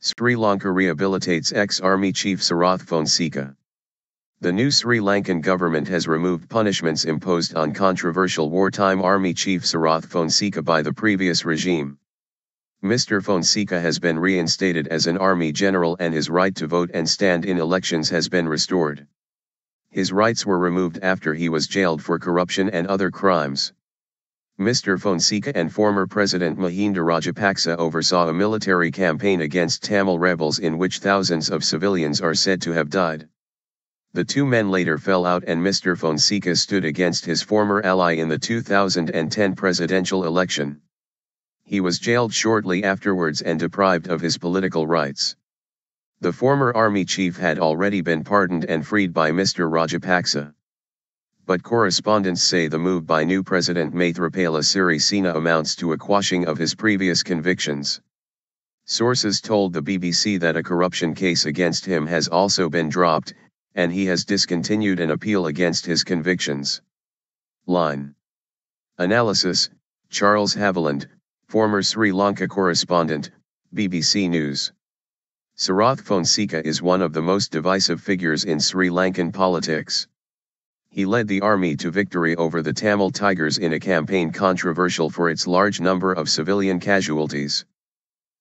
Sri Lanka rehabilitates ex-army chief Sarath Fonseka. The new Sri Lankan government has removed punishments imposed on controversial wartime army chief Sarath Fonseka by the previous regime. Mr. Fonseka has been reinstated as an army general and his right to vote and stand in elections has been restored. His rights were removed after he was jailed for corruption and other crimes. Mr. Fonseka and former President Mahinda Rajapaksa oversaw a military campaign against Tamil rebels in which thousands of civilians are said to have died. The two men later fell out and Mr. Fonseka stood against his former ally in the 2010 presidential election. He was jailed shortly afterwards and deprived of his political rights. The former army chief had already been pardoned and freed by Mr. Rajapaksa. But correspondents say the move by new President Maithripala Sirisena amounts to a quashing of his previous convictions. Sources told the BBC that a corruption case against him has also been dropped, and he has discontinued an appeal against his convictions. Line Analysis: Charles Haviland, former Sri Lanka correspondent, BBC News. Sarath Fonseka is one of the most divisive figures in Sri Lankan politics. He led the army to victory over the Tamil Tigers in a campaign controversial for its large number of civilian casualties.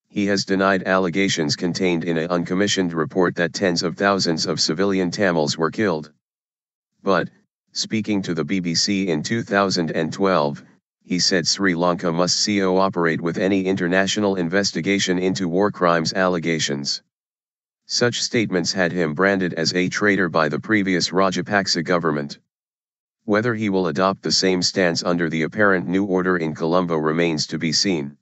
He has denied allegations contained in an uncommissioned report that tens of thousands of civilian Tamils were killed. But, speaking to the BBC in 2012, he said Sri Lanka must cooperate with any international investigation into war crimes allegations. Such statements had him branded as a traitor by the previous Rajapaksa government. Whether he will adopt the same stance under the apparent new order in Colombo remains to be seen.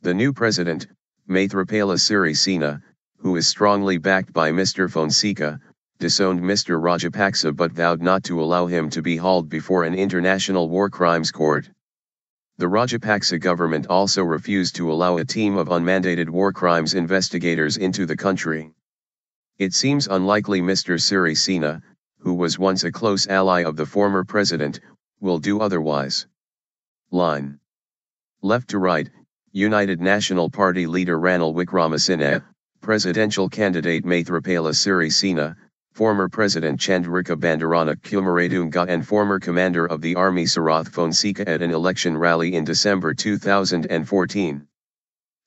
The new president, Maithripala Sirisena, who is strongly backed by Mr. Fonseka, disowned Mr. Rajapaksa but vowed not to allow him to be hauled before an international war crimes court. The Rajapaksa government also refused to allow a team of unmandated war crimes investigators into the country. It seems unlikely Mr. Sirisena, who was once a close ally of the former president, will do otherwise. Line Left to right, United National Party leader Ranil Wickremesinghe, presidential candidate Maithripala Sirisena, former President Chandrika Bandaranaike Kumaradunga and former commander of the army Sarath Fonseka at an election rally in December 2014.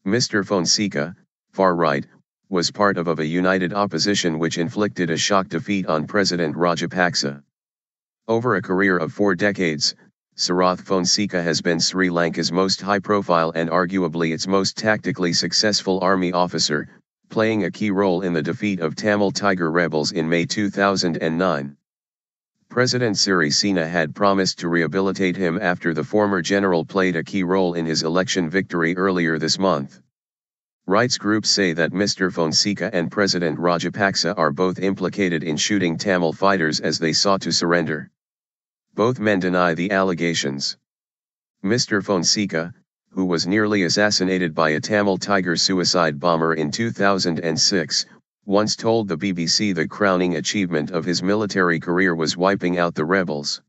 Mr. Fonseka, far right, was part of a united opposition which inflicted a shock defeat on President Rajapaksa. Over a career of 4 decades, Sarath Fonseka has been Sri Lanka's most high-profile and arguably its most tactically successful army officer, playing a key role in the defeat of Tamil Tiger rebels in May 2009. President Sirisena had promised to rehabilitate him after the former general played a key role in his election victory earlier this month. Rights groups say that Mr. Fonseka and President Rajapaksa are both implicated in shooting Tamil fighters as they sought to surrender. Both men deny the allegations. Mr. Fonseka, who was nearly assassinated by a Tamil Tiger suicide bomber in 2006, once told the BBC the crowning achievement of his military career was wiping out the rebels.